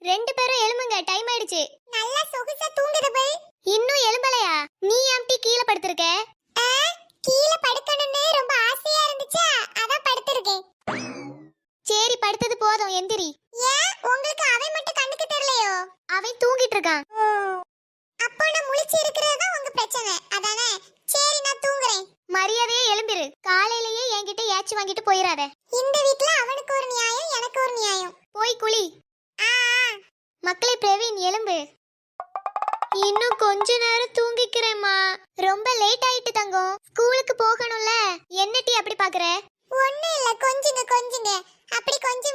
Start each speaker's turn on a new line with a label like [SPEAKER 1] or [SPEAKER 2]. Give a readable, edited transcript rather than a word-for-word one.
[SPEAKER 1] ரெண்டு பேரும் எழும்புங்க, டைம் ஆயிடுச்சு.
[SPEAKER 2] நல்லா சொகுசா தூங்குது போய்.
[SPEAKER 1] இன்னும் எழும்பலையா? நீ ஏன்டி கீழே படுத்திருக்க?
[SPEAKER 2] கீழே படுக்கணும்னு ரொம்ப ஆசையா இருந்துச்சா, அதான் படுத்திருக்கேன்.
[SPEAKER 1] சரி, படுத்தது போதும், எந்திரி.
[SPEAKER 2] ஏன் உங்களுக்கு அவன் மட்டும் கண்ணுக்கு தெரியலையோ?
[SPEAKER 1] அவன் தூங்கிட்டு இருக்கான்.
[SPEAKER 2] அப்போ நான் முழிச்சு இருக்கிறது உங்க பிரச்சனை அதானே? சரி, நான் தூங்குறேன்.
[SPEAKER 1] மரியாதையே எழும்பிரு. காலையிலேயே என்கிட்ட ஏச்சு வாங்கிட்டு போயிடாத.
[SPEAKER 2] இந்த வீட்ல அவனுக்கு ஒரு நியாயம், எனக்கு ஒரு நியாயம்.
[SPEAKER 1] போய் குளி.
[SPEAKER 2] ஆ
[SPEAKER 1] மக்களை பிரவீன் எழும்பு. இன்னும் கொஞ்ச நேரம் தூங்கிக்கிறேம்மா. ரொம்ப லேட் ஆயிட்டு தங்கம், ஸ்கூலுக்கு போகணும்ல. என்னட்டி அப்படி பாக்குற?
[SPEAKER 2] ஒண்ணு இல்ல, கொஞ்சுங்க கொஞ்சுங்க. அப்படி கொஞ்ச